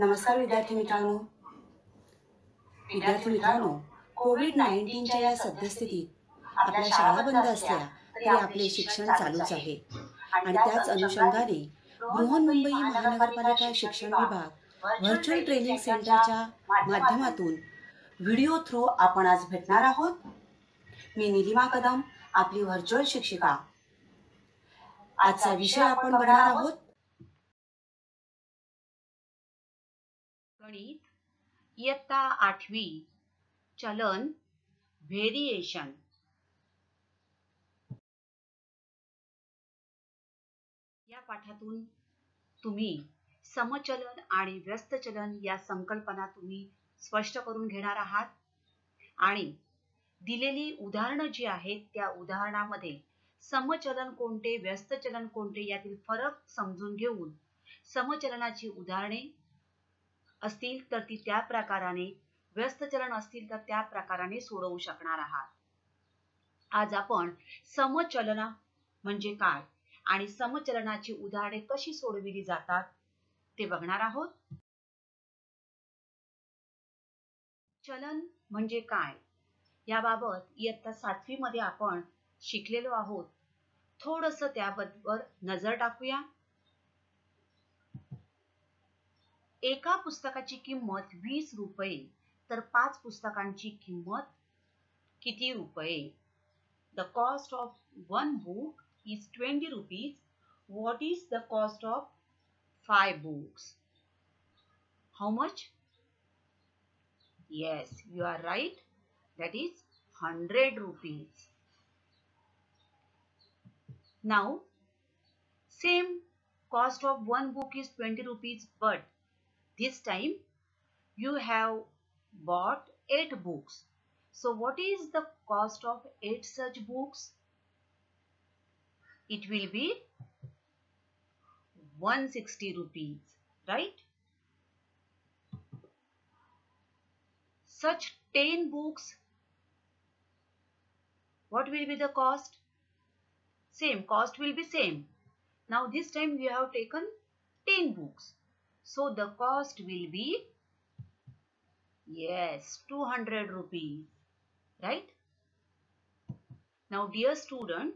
नमस्कार विद्यार्थी मित्रांनो. कोविड-19च्या या सद्यस्थितीत आपल्या शाळा बंद असल्या तरी आपले शिक्षण चालूच आहे आणि त्याच अनुषंगाने बृहन्मुंबई महानगरपालिका शिक्षण विभाग व्हर्च्युअल ट्रेनिंग सेंटरच्या माध्यमातून व्हिडिओ थ्रू आपण आज भेटणार आहोत. मी निलिमा कदम, आपली व्हर्च्युअल शिक्षिका. आजचा विषय आपण बघणार आहोत गणित इयत्ता 8वी चलन व्हेरिएशन. या पाठातून तुम्ही समचलन आणि व्यस्त चलन या संकल्पना तुम्ही स्पष्ट करून घेणार आहात आणि दिलेली उदाहरणं जी आहेत त्या उदाहरणामध्ये समचलन कोणते, व्यस्त चलन कोणते यातील फरक समजून घेऊन समचलनाची उदाहरणे असतील तर ती त्या प्रकाराने, व्यस्त चलन असतील तर त्या प्रकाराने सोडवू शकणार आहात. आज आपण समचलन म्हणजे काय आणि समचलनाची उदाहरणे कशी सोडविली जातात ते बघणार आहोत. चलन म्हणजे काय याबाबत इयत्ता 7वी मध्ये आपण शिकलेलो आहोत. थोडंसं त्याबद्दल नजर टाकूया. एका पुस्तकाची किंमत 20 रुपये तर 5 पुस्तकांची किंमत किती रुपये? The cost of one book is 20 rupees. What is the cost of 5 books? How much? Yes, you are right. That is 100 rupees. Now, same cost of one book is 20 rupees, but this time you have bought 8 books. So what is the cost of 8 such books? It will be 160 rupees, right? Such 10 books, what will be the cost? Same, cost will be same. Now this time you have taken 10 books. So the cost will be, yes, 200 rupees, right? Now dear student,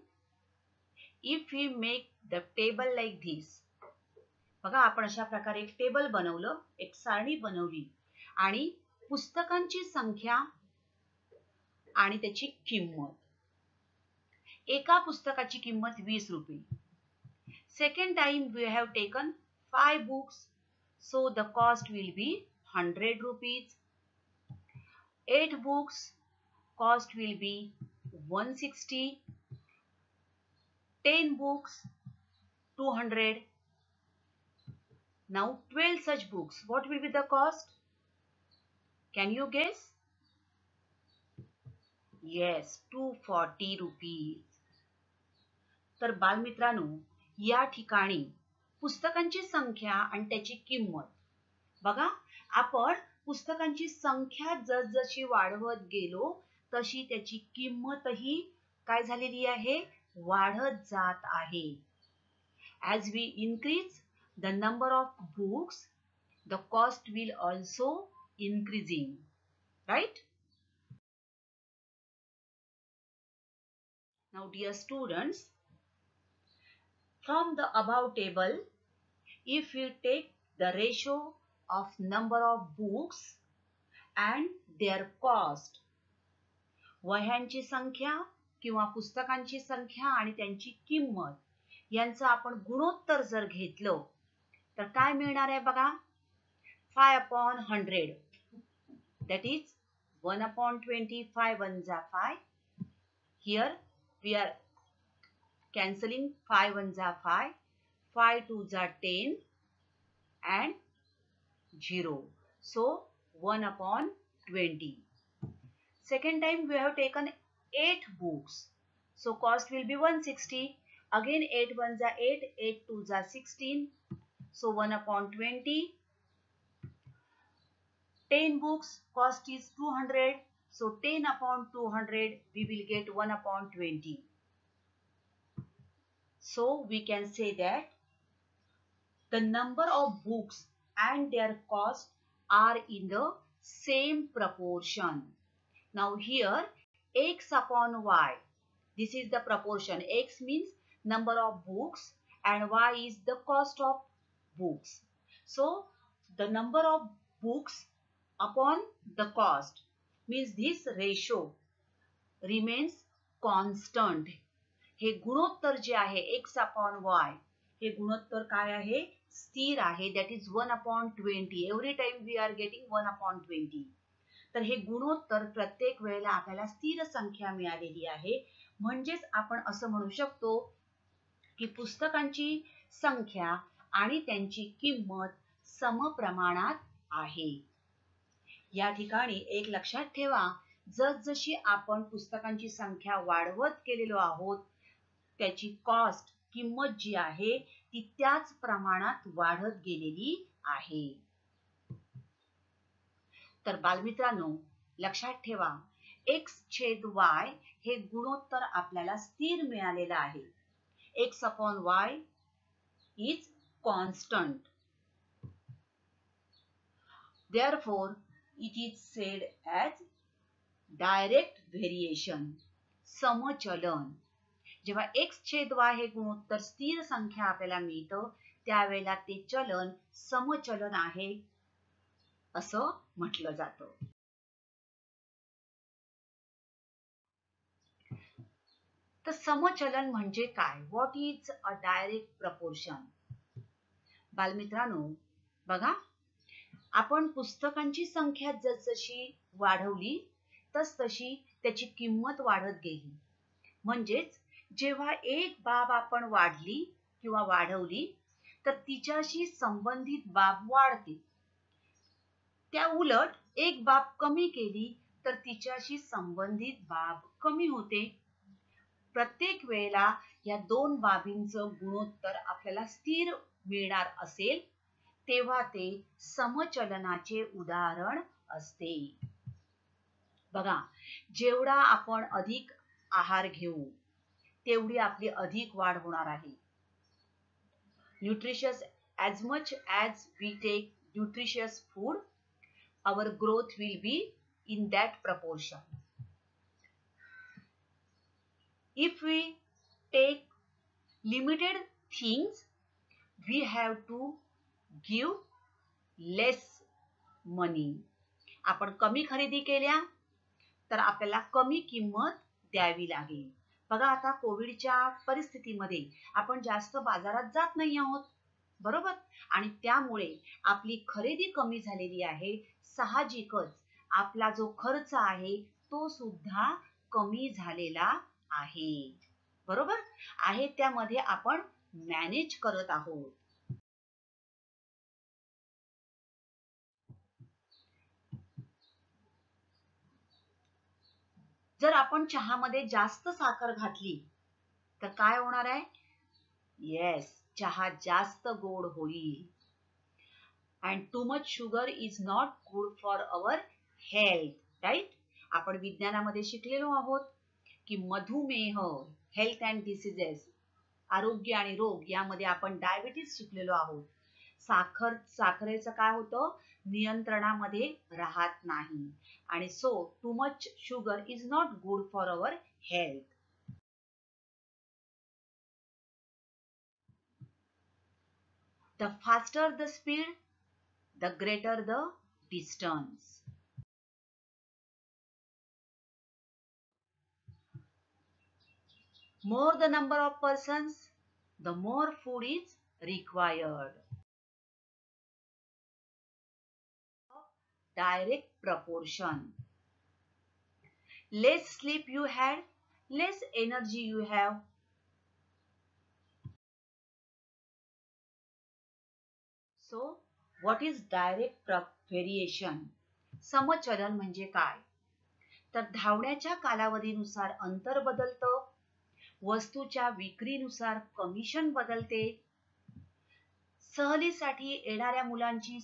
if we make the table like this, बघा आपण अशा प्रकारे एक table बनवलं, एक सारणी बनवली आणि पुस्तकांची संख्या आणि त्याची किंमत. एका पुस्तकाची किंमत 20 रुपये. Second time we have taken 5 books. So the cost will be 100 rupees. 8 books cost will be 160. 10 books 200. Now 12 such books. What will be the cost? Can you guess? Yes, 240 rupees. तर बालमित्रांनो, या ठिकाणी पुस्तकांची संख्या आणि त्याची किंमत बघा. आपण पुस्तकांची संख्या जसजशी वाढवत गेलो तशी त्याची किंमतही काय झालेली आहे, वाढत जात आहे. As we increase the number of books, the cost will also increasing, right? Now dear students, from the above table, if you take the ratio of number of books and their cost, वह्यांची संख्या किंवा पुस्तकांची संख्या आणि त्यांची किंमत यांचं आपण गुणोत्तर जर घेतलं तर काय मिळणार आहे बघा. 5/100, that is 1/20. 5 1s are 5. Here we are cancelling. 5 1s are 5. 5 2s are 10 and 0. So 1/20. Second time we have taken 8 books. So cost will be 160. Again 8 1s are 8. 8 2s are 16. So 1/20. 10 books cost is 200. So 10/200 we will get 1/20. So we can say that the number of books and their cost are in the same proportion. Now here x upon y, this is the proportion. X means number of books and y is the cost of books. So the number of books upon the cost means this ratio remains constant. हे गुणोत्तर जे आहे x upon y, हे गुणोत्तर काय आहे? स्थिर आहे. that is 1/20. every time we are getting 1/20. तर हे गुणोत्तर प्रत्येक वेळेला आपल्याला स्थिर संख्या मिळालेली आहे. म्हणजेच आपण असं म्हणू शकतो की पुस्तकांची संख्या आणि त्यांची किंमत समप्रमाणात आहे. या ठिकाणी एक लक्षात ठेवा, जसजशी आपण पुस्तकांची संख्या वाढवत गेलेलो आहोत, त्याची कॉस्ट, किंमत जी आहे ती त्याच प्रमाणात वाढत गेलेली आहे. तर बालमित्रांनो, लक्षात ठेवा, x/y हे गुणोत्तर आपल्याला स्थिर मिळालेलं आहे. x upon y is constant. Therefore, it is said as direct variation, समचलन. जेव्हा x/y हे गुणोत्तर स्थिर संख्या आपल्याला मिळतं, त्यावेळेला ते चलन समचलन आहे असं म्हटलं जातं. तर समचलन म्हणजे काय? What is a direct proportion? बालमित्रांनो, बघा, आपण पुस्तकांची संख्या जसजशी वाढवली तसतशी त्याची किंमत वाढत गेली. म्हणजेच जेव्हा एक बाब आपण वाढली किंवा वाढवली तर तिच्याशी संबंधित बाब वाढते. त्या उलट एक बाब कमी केली तर तिच्याशी संबंधित बाब कमी होते. प्रत्येक वेळेला या दोन बाबींचं गुणोत्तर आपल्याला स्थिर मिळणार असेल तेव्हा ते समचलनाचे उदाहरण असते. बघा, जेवढा आपण अधिक आहार घेऊ तेवढी आपली अधिक वाढ होणार आहे. Nutritious as much as we take nutritious food, our growth will be in that proportion. If we take limited things, we have to give less money. आपण कमी खरेदी केल्या तर आपल्याला कमी किंमत द्यावी लागेल. बघा, आता कोविडच्या परिस्थितीमध्ये आपण जास्त बाजारात जात नाही आहोत, बरोबर? आणि त्यामुळे आपली खरेदी कमी झालेली आहे. साहजिकच आपला जो खर्च आहे तो सुद्धा कमी झालेला आहे, बरोबर आहे. त्यामध्ये आपण मॅनेज करत आहोत. जर आपण चहामध्ये जास्त साखर घातली तर काय होणार आहे? येस, चहा जास्त गोड होईल. And too much sugar is not good for our health, right? आपण विज्ञानामध्ये शिकलेलो आहोत की मधुमेह, हेल्थ अँड डिसीजेस, आरोग्य आणि रोग, यामध्ये आपण डायबिटीज शिकलेलो आहोत. साखरेचं काय होतं? नियंत्रणामध्ये राहत नाही. आणि so to much sugar is not good for our health. The faster the speed, the greater the distance. More the number of persons, the more food is required. Direct proportion. Less sleep you had, less energy you have. So, what is direct variation? समचलन म्हणजे काय? तर धावण्याच्या कालावधीनुसार अंतर बदलतं, वस्तूच्या विक्रीनुसार commission बदलते, सहलीसाठी येणाऱ्या मुलांची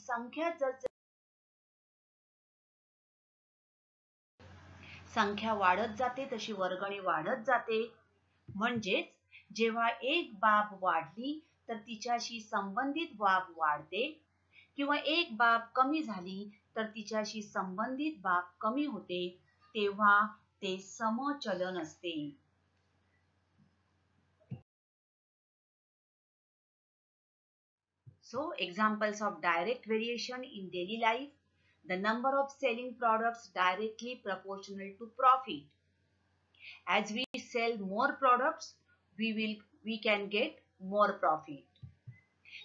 संख्या वाढत जाते तशी वर्गणी वाढत जाते. म्हणजेच जेव्हा एक बाब वाढली तर तिच्याशी संबंधित बाब वाढते. किंवा एक बाब कमी झाली तर तिच्याशी संबंधित बाब कमी होते, तेव्हा ते समचलन असते. So, examples of direct variation in daily life: the number of selling products directly proportional to profit. As we sell more products, we can get more profit.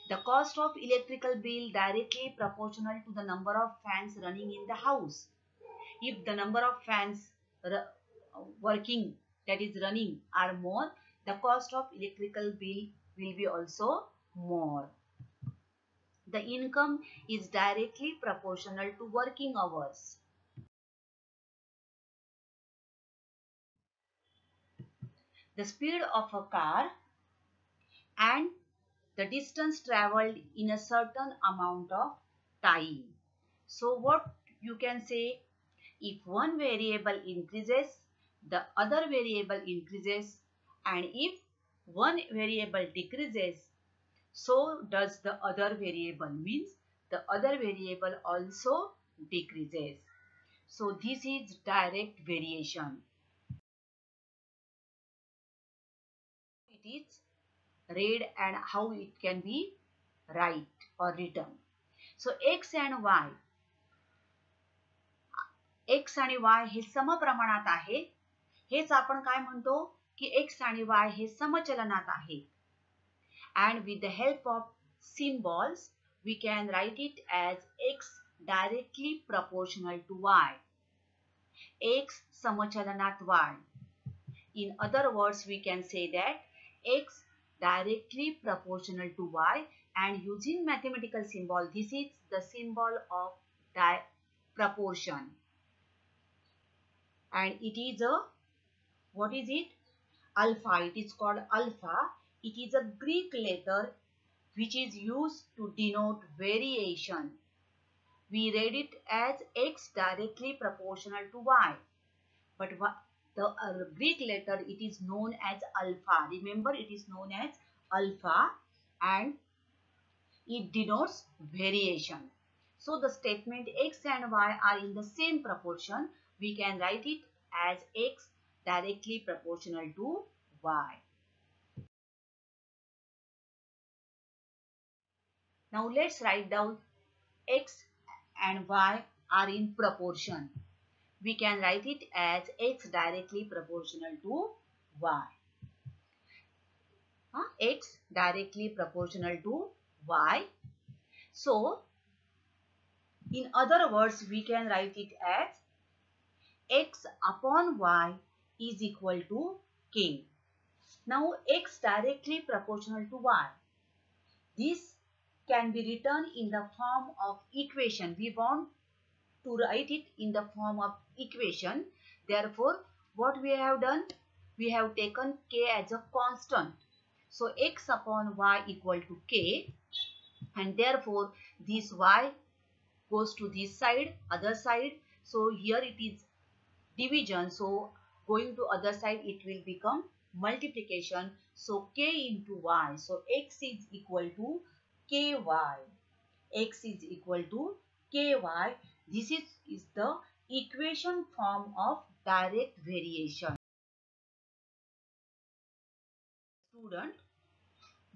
The cost of electrical bill directly proportional to the number of fans running in the house. If the number of fans working, that is running, are more, the cost of electrical bill will be also more. The income is directly proportional to working hours. The speed of a car and the distance traveled in a certain amount of time. So what you can say, if one variable increases, the other variable increases, and if one variable decreases, so does the other variable, means the other variable also decreases. So this is direct variation. It is read and how it can be write or written. So x and y, x आणि y हे समप्रमाणात आहे. हेच आपण काय म्हणतो की x आणि y हे समचलनात आहेत. And with the help of symbols, we can write it as x directly proportional to y. X समचलनात y. In other words, we can say that x directly proportional to y, and using mathematical symbol, this is the symbol of proportion. And it is a, what is it? Alpha. It is called alpha. It is a Greek letter which is used to denote variation. We read it as x directly proportional to y. But the Greek letter, it is known as alpha. Remember, it is known as alpha and it denotes variation. So the statement x and y are in the same proportion. We can write it as x directly proportional to y. Now let's write down x and y are in proportion. We can write it as x directly proportional to y. X directly proportional to y. So, in other words, we can write it as x upon y is equal to k. Now, x directly proportional to y. This can be written in the form of equation. We want to write it in the form of equation. Therefore, what we have done? We have taken k as a constant. So, x upon y equal to k, and therefore, this y goes to this side, other side. So, here it is division. So, going to other side, it will become multiplication. So, k into y. So, x is equal to ky. X is equal to ky. This is the equation form of direct variation. Student,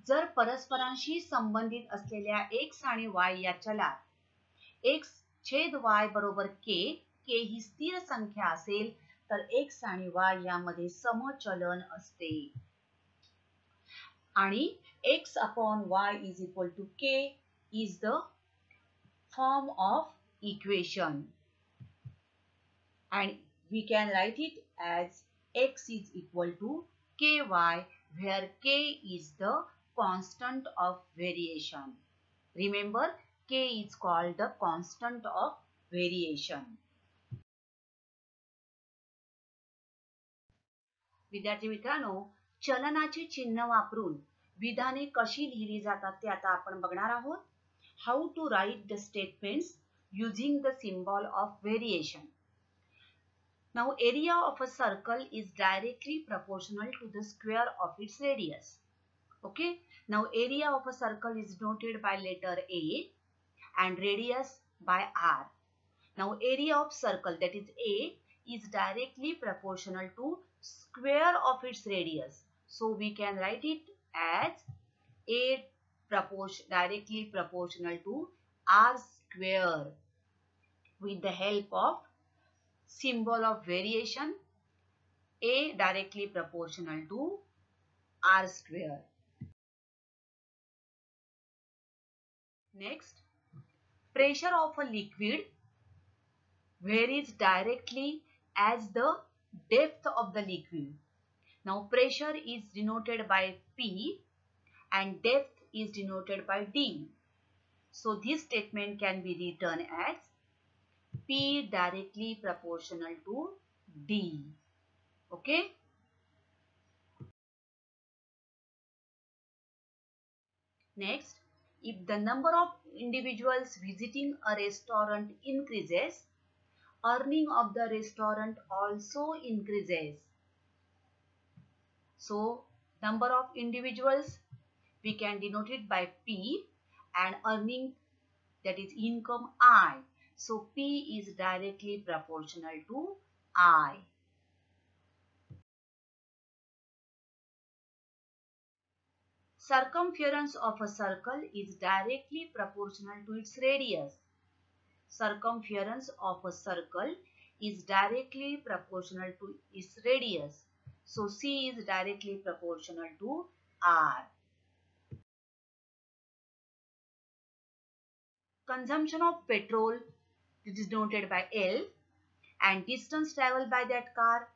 जर परस्परांशी संबंधित असलेल्या x आणि y या चलात x छेद y बरोबर k, k ही स्थिर संख्या असेल तर x आणि y यामध्ये समचलन असते. आणि x upon y is equal to k is the form of equation. And we can write it as x is equal to ky, where k is the constant of variation. Remember, k is called the constant of variation. विद्यार्थी मित्रांनो, चलनाचे चिन्ह वापरून विधाने कशी लिहिली जातात ते आता आपण बघणार आहोत. How to write the statements using the symbol of variation. Now, area of a circle is directly proportional to the square of its radius. Okay. Now, area of a circle is noted by letter A, and radius by r. Now area of circle, that is A, is directly proportional to square of its radius. So we can write it as A directly proportional to r square with the help of symbol of variation, A directly proportional to r square. Next, pressure of a liquid varies directly as the depth of the liquid. Now pressure is denoted by P and depth is denoted by D. So this statement can be written as P directly proportional to D. Okay. Next, if the number of individuals visiting a restaurant increases, earning of the restaurant also increases. So number of individuals we can denote it by P and earning, that is income, I. So P is directly proportional to I. Circumference of a circle is directly proportional to its radius. Circumference of a circle is directly proportional to its radius. So C is directly proportional to R. Consumption of petrol, it is denoted by L, and distance traveled by that car,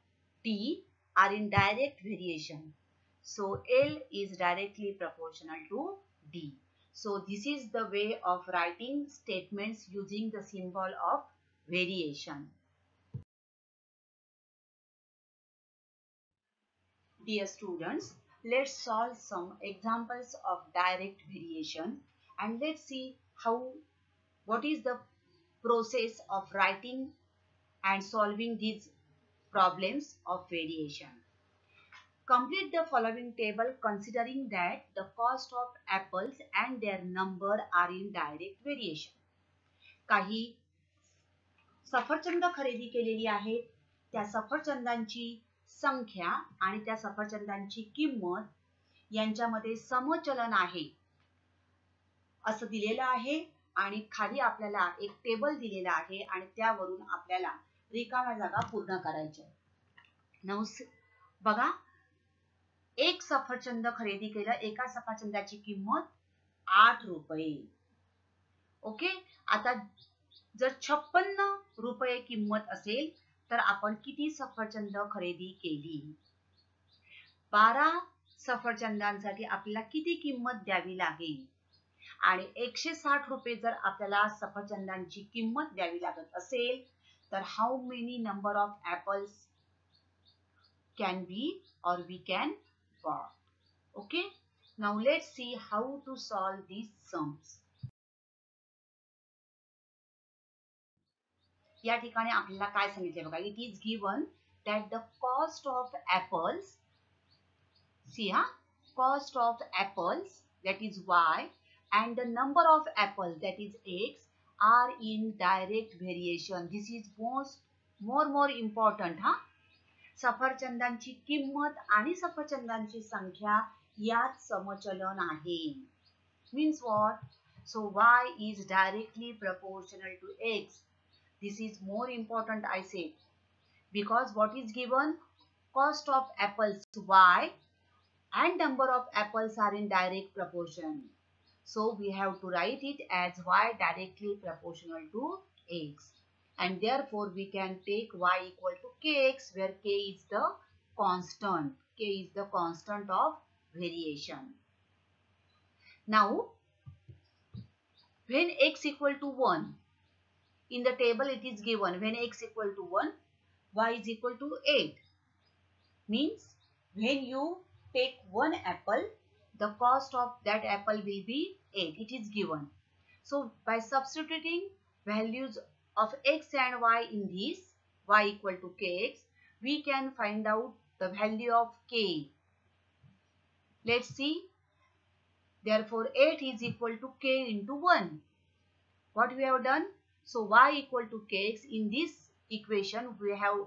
T, are in direct variation. So L is directly proportional to D. So this is the way of writing statements using the symbol of variation. Dear students, let's solve some examples of direct variation and let's see what is the process of writing and solving these problems of variation. Complete the following table considering that the cost of apples and their number are in direct variation. काही सफरचंद खरेदी केलेली आहेत, त्या सफरचंदांची संख्या आणि त्या सफरचंदांची किंमत यांच्यामध्ये समचलन आहे असं दिलेलं आहे आणि खाली आपल्याला एक टेबल दिलेला आहे आणि त्यावरून आपल्याला रिकाम्या जागा पूर्ण करायच्या. बघा, एक सफरचंद खरेदी केलं, एका सफरचंदाची किंमत 8 रुपये. ओके, आता जर 56 रुपये किंमत असेल तर आपण किती सफरचंद खरेदी केली? 12 सफरचंदांसाठी आपल्याला किती किंमत द्यावी लागेल? आणि 160 रुपये जर आपल्याला सफरचंदांची किंमत द्यावी लागत असेल तर how many number of apples can be or we can bought. Okay, now let's see how to solve these sums. या ठिकाणी आपल्याला काय सांगितले बघा, it is given that the cost of apples, see cost of apples, that is y, and the number of apples, that is x, are in direct variation. This is more important. सफरचंदांची किंमत आणि सफरचंदांची संख्या यात समचलन आहे. Means what? So y is directly proportional to x. This is more important, I say, because what is given? Cost of apples y and number of apples are in direct proportion. So we have to write it as y directly proportional to x. And therefore we can take y equal to kx, where k is the constant. K is the constant of variation. Now, when x equal to 1, in the table it is given when x equal to 1, y is equal to 8. Means when you take one apple, the cost of that apple will be 8. It is given. So by substituting values of x and y in this, y equal to kx, we can find out the value of k. Let's see. Therefore 8 is equal to k into 1. What we have done? So y equal to kx. In this equation we have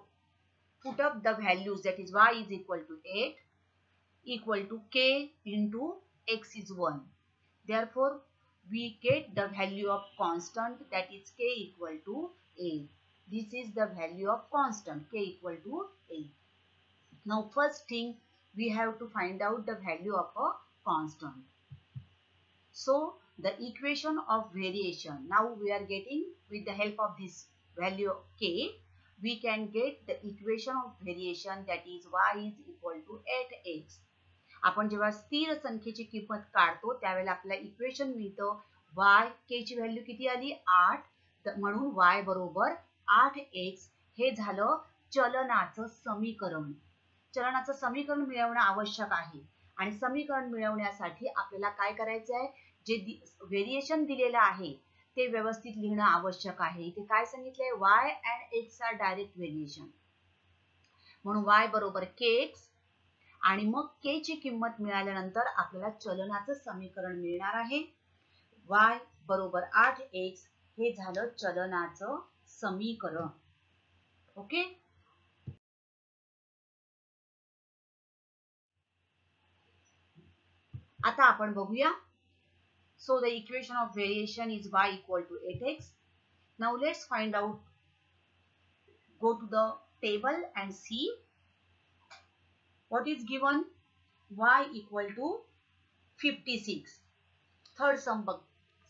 put up the values, that is y is equal to 8 equal to k into x is 1. Therefore we get the value of constant, that is k equal to 8. This is the value of constant, k equal to 8. Now first thing, we have to find out the value of a constant. So the equation of variation, now we are getting, with the help of this value k, we can get the equation of variation, that is y is equal to 8x. आपण जेव्हा स्थिर संख्येची किंमत काढतो त्यावेळेला आपल्याला equation मिळतं y, k ची व्हॅल्यू किती आली 8, म्हणून y बरोबर 8x. हे झालं चलनाचं समीकरण. चलनाचं समीकरण मिळवणं आवश्यक आहे आणि समीकरण मिळवण्यासाठी आपल्याला काय करायचं आहे, जे व्हेरिएशन दिलेलं आहे ते व्यवस्थित लिहिणं आवश्यक आहे. इथे काय सांगितलंय, y and x are direct variation, म्हणून y बरोबर kx आणि मग k ची किंमत मिळाल्यानंतर आपल्याला चलनाचं समीकरण मिळणार आहे. y बरोबर 8x हे झालं चलनाचं समीकरण. ओके. आता आपण बघूया. So the equation of variation is y equal to 8x. Now let's find out. Go to the table and see what is given. Y equal to 56. Third sum बघ.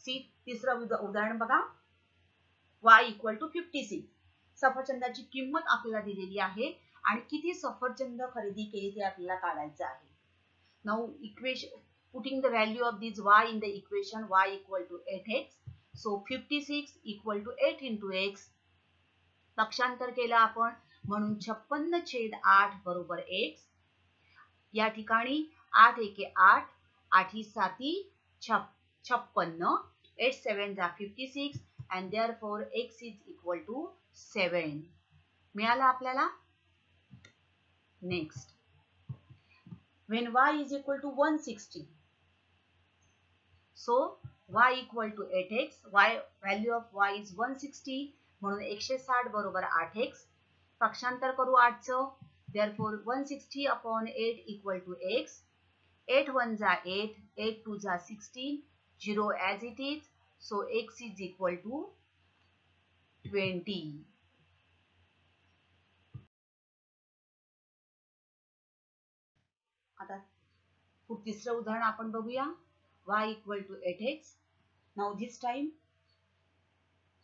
See तिसरं उदाहरण बघा. y equal to 56. सफरचंदाची किंमत आपल्याला दिलेली आहे आणि किती सफरचंद खरेदी केली ते आपल्याला काढायचं आहे. Now equation, putting the value of this y in the equation, y equal to 8x. So 56 equal to 8 into x. पक्षांतर केलं आपण म्हणून 56/8 बरोबर x. या ठिकाणी 8 एके 8, 8 ही 7 56, 8 7 जा 56 and therefore x is equal to 7. मिळालं आपल्याला. Next, when y is equal to 160. So y equal to 8x, y value of y is 160 म्हणून 160 बरोबर 8x. पक्षांतर करू 8 चं. Therefore 160 upon 8 equal to x. 8 1 जा 8, 8 2 जा 16, 0 as it is. So x is equal to 20. आता तिसरं उदाहरण आपण बघूया. y equal to 8x. Now this time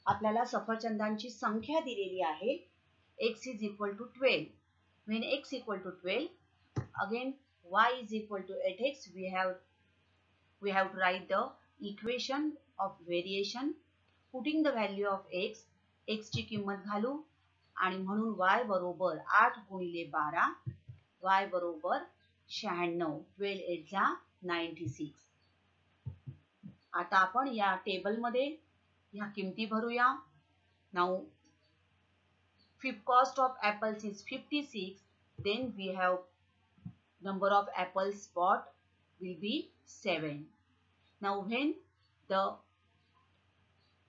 आपल्याला सफरचंदांची संख्या दिलेली आहे. x is equal to 12. When x equal to 12, again y is equal to 8x. We have to write the equation of variation. Putting the value of x, x ची किंमत घालू आणि म्हणून y बरोबर 8 गुणिले 12, y बरोबर 96. 12 8 जा 96. आता आपण या टेबल मध्ये ह्या किमती भरूया. Now cost of apples is 56. Then we have number of apples bought will be 7. Now when the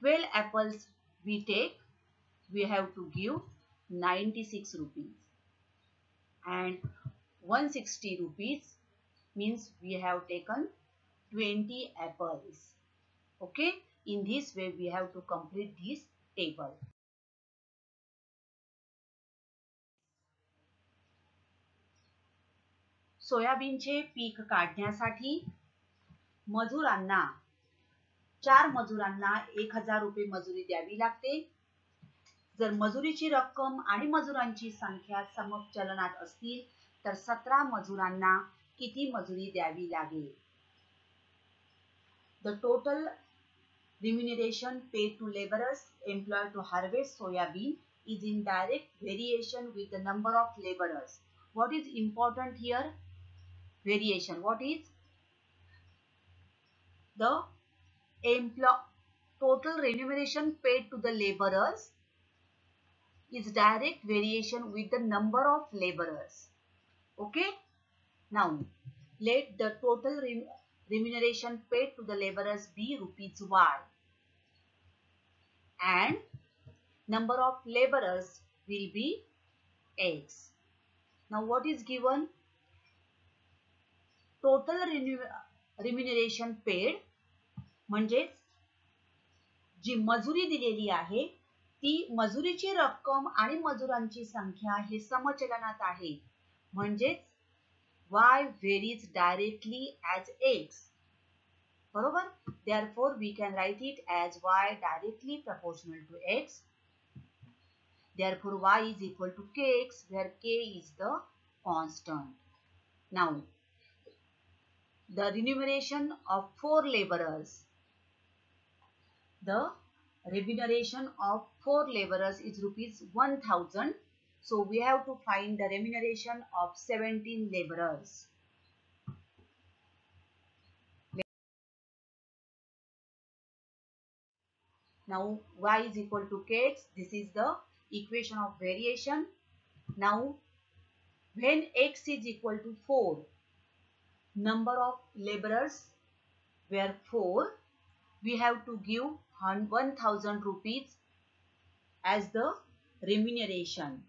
12 apples we take, we have to give 96 rupees and 160 rupees means we have taken 20 apples. Okay, in this way we have to complete this table. सोयाबीनचे पीक काढण्यासाठी मजुरांना 4 मजुरांना 1000 रुपये मजुरी द्यावी लागते. जर मजुरीची रक्कम आणि मजुरांची संख्या समचलनात असतील तर 17 मजुरांना किती मजुरी द्यावी लागेल. The total remuneration paid to laborers employed to harvest soybean is in direct variation with the number of laborers. What is important here? Variation. What is the total remuneration paid to the laborers is direct variation with the number of laborers. Okay. Now let the total remuneration paid to the laborers be rupees y. and number of laborers will be X. Now what is given? Total remuneration paid म्हणजेच जी मजुरी दिलेली आहे ती मजुरीची रक्कम आणि मजुरांची संख्या हे समचलनात आहे म्हणजेच y varies directly as x. बरोबर? Therefore we can write it as y directly proportional to x. Therefore y is equal to kx where k is the constant. Now the remuneration of 4 laborers. The remuneration of 4 laborers is rupees 1000. So we have to find the remuneration of 17 laborers. Now y is equal to kx. This is the equation of variation. Now when x is equal to 4, number of laborers were 4, we have to give 1000 rupees as the remuneration.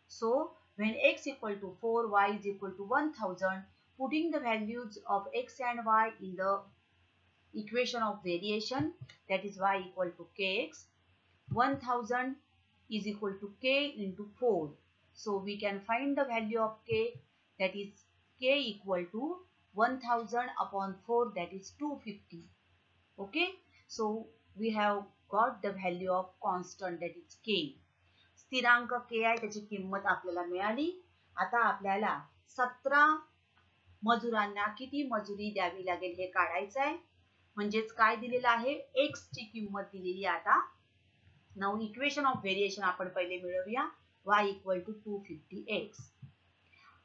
So when x equal to 4, y is equal to 1000, putting the values of x and y in the equation of variation, that is y equal to kx. 1000 is equal to k into 4. So we can find the value of k, that is k equal to 1000 upon 4, that is 250. Okay, so we have got the value of constant, that is k. स्थिरांक k आहे त्याची किंमत आपल्याला मिळाली. आता आपल्याला 17 मजुरांना किती मजुरी द्यावी लागेल हे काढायचं आहे. म्हणजेच काय दिलेलं आहे? x ची किंमत दिलेली आहे. आता नाउ इक्वेशन ऑफ व्हेरिएशन आपण पहिले मिळवूया. y equal to 250x.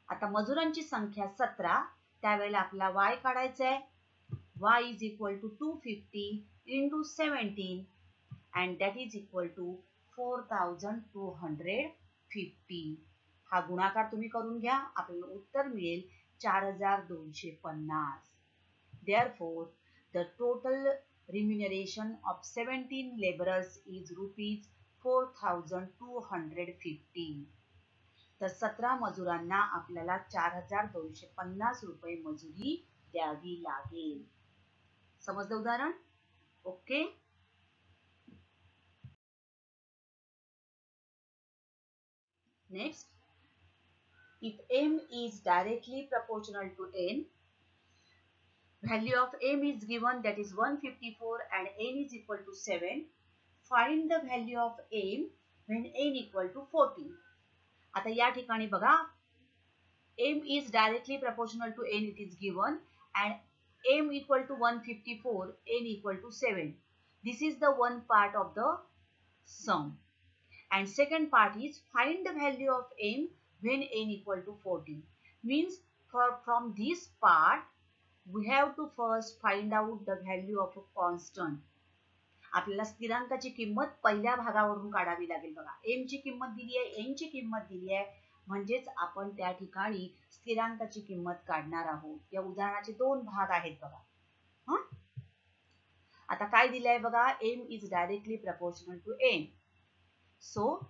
आता मजुरांची संख्या 17, त्यावेळेला आपला y काढायचा आहे. y is equal to 250 into 17 and that is equal to 4250. हा गुणाकार तुम्ही करून घ्या. आपल्याला उत्तर मिळेल 4250. Therefore, the total remuneration of 17 laborers is rupees 4250. तर 17 मजुरांना आपल्याला 4250 रुपये मजुरी द्यावी लागेल. समजलं उदाहरण? Okay. Next, if m is directly proportional to n, value of m is given, that is 154 and n is equal to 7. Find the value of m when n equal to 40. आता या ठिकाणी बघा, m is directly proportional to n, it is given, and m equal to 154, n equal to 7. This is the one part of the sum. And second part is find the value of m when n equal to 40. Means from this part we have to first find out the value of a constant. आपल्याला स्थिरांकाची किंमत पहिल्या भागावरून काढावी लागेल. बघा, m ची किंमत दिली आहे, n ची किंमत दिली आहे, म्हणजेच आपण त्या ठिकाणी स्थिरांकाची किंमत काढणार आहोत. या उदाहरणाचे दोन भाग आहेत बघा. आता काय दिले आहे बघा, m is directly proportional to n. So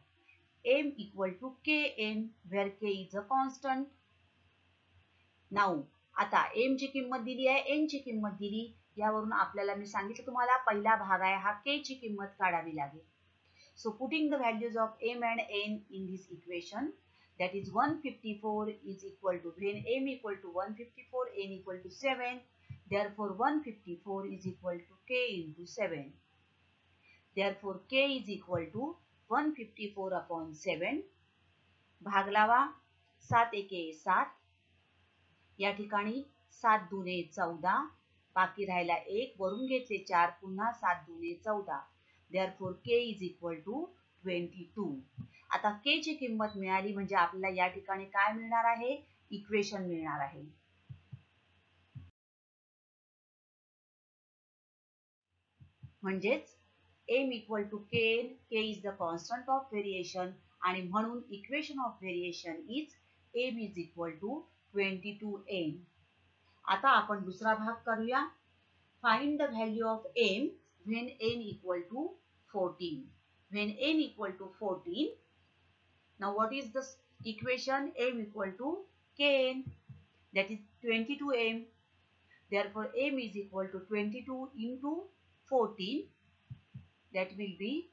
m equal to kn where k is a constant. Now आता m ची किंमत दिली आहे, n ची किंमत दिली, यावरून आपल्याला मी सांगितलं तुम्हाला पहिला भाग आहे हा k ची किंमत काढावी लागेल. So putting the values of m and n in this equation, that is 154 is equal to, when m equal to 154, n equal to 7, therefore 154 is equal to k into 7. Therefore k is equal to 154 upon 7. भाग लावा, 7 एके 7, या ठिकाणी 7 दुने 14, बाकी राहिला 1, वरून घेतले 4, पुन्हा 7 दुने 14. Therefore k is equal to 22. आता k ची किंमत मिळाली म्हणजे आपल्याला या ठिकाणी काय मिळणार आहे? इक्वेशन मिळणार आहे. म्हणजेच m equal to kn, k is the constant of variation, आणि म्हणून equation of variation is m is equal to 22n. आता आपण दुसरा भाग करूया. Find the value of m when n equal to 14. When n equal to 14, now what is the equation? M equal to kn, that is 22m. Therefore m is equal to 22 into 14, that will be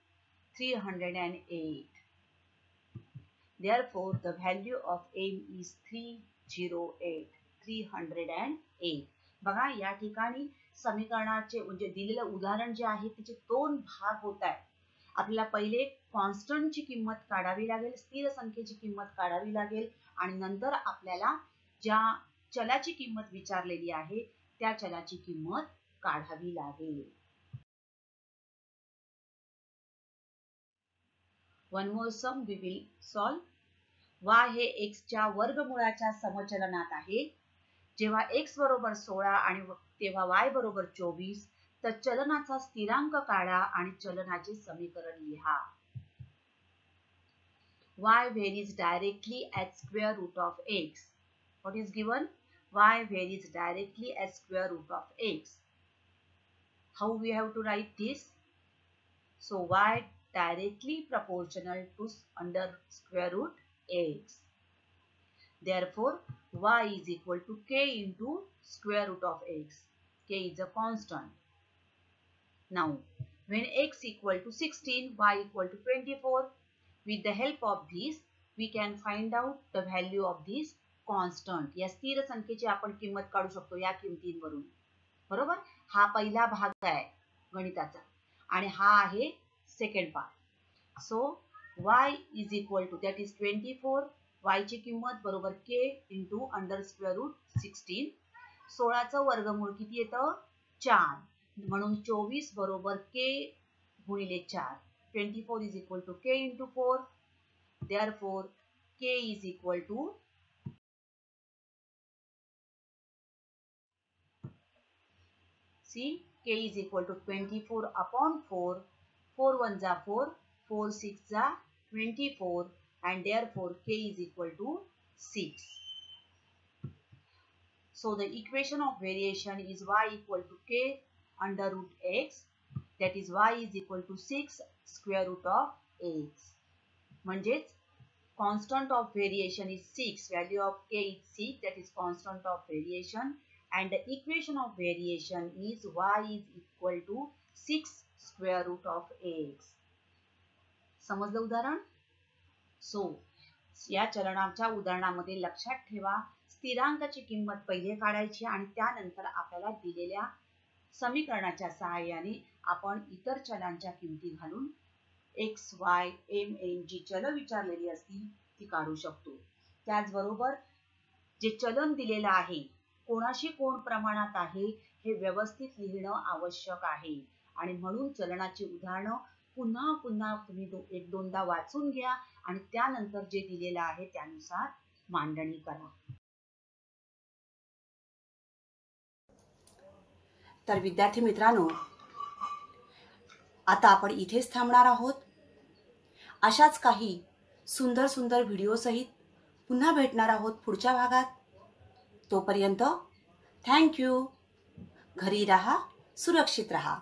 308. Therefore the value of m is 308. बघा या ठिकाणी समीकरणाचे म्हणजे दिलेलं उदाहरण जे आहे त्याचे दोन भाग होत आहेत. आपल्याला पहिले कॉन्स्टंटची किंमत काढावी लागेल, स्थिर संख्येची किंमत काढावी लागेल आणि नंतर आपल्याला ज्या चलाची किंमत विचारलेली आहे त्या चलाची किंमत काढावी लागेल. One more sum we will solve. y हे x च्या वर्गमूळाच्या समचलनात आहे. जेव्हा x बरोबर 16 आणि तेव्हा y बरोबर 24, तर चलनाचा स्थिरांक काढा आणि चलनाचे समीकरण लिहा. y varies directly at square root of x. What is given? y varies directly at square root of x. How we have to write this? So y directly proportional to under square root x. Therefore y is equal to k into square root of x. K is a constant. Now when x equal to 16, y equal to 24, with the help of this we can find out the value of this constant. या स्थिर संख्येची आपण किंमत काढू शकतो या किमतींवरून. बरोबर? हा पहिला भाग आहे गणिताचा आणि हा आहे second part. So y is equal to, that is 24, y ची किंमत बरोबर k into under square root 16. 16 चं वर्गमूळ किती येतं? 4. म्हणून 24 बरोबर k गुणिले 4. 24 is equal to k into 4. Therefore k is equal to, see, k is equal to 24 upon 4. 4 1 जा 4, 4 6 जा 24, and therefore k is equal to 6. So the equation of variation is y equal to k under root x, that is y is equal to 6 square root of x. म्हणजेच constant of variation is 6, value of k is 6, that is constant of variation, and the equation of variation is y is equal to 6 square root of x. समजलं उदाहरण? So या चलनाच्या उदाहरणामध्ये लक्षात ठेवा, स्थिरांकाची किंमत पहिले काढायची आणि त्यानंतर आपल्याला दिलेल्या समीकरणाच्या सहाय्याने आपण इतर चलांच्या किमती घालून x, y, m, n जी चल विचारलेली असतील ती काढू शकतो. त्याचबरोबर जे चलन दिलेलं आहे कोणाशी कोण प्रमाणात आहे हे व्यवस्थित लिहिणं आवश्यक आहे आणि म्हणून चलनाची उदाहरणं पुन्हा पुन्हा तुम्ही एक दोनदा वाचून घ्या आणि त्यानंतर जे दिलेलं आहे त्यानुसार मांडणी करा. तर विद्यार्थी मित्रांनो, आता आपण इथेच थांबणार आहोत. अशाच काही सुंदर सुंदर व्हिडिओ सहित पुन्हा भेटणार आहोत पुढच्या भागात. तोपर्यंत थँक यू. घरी राहा, सुरक्षित राहा.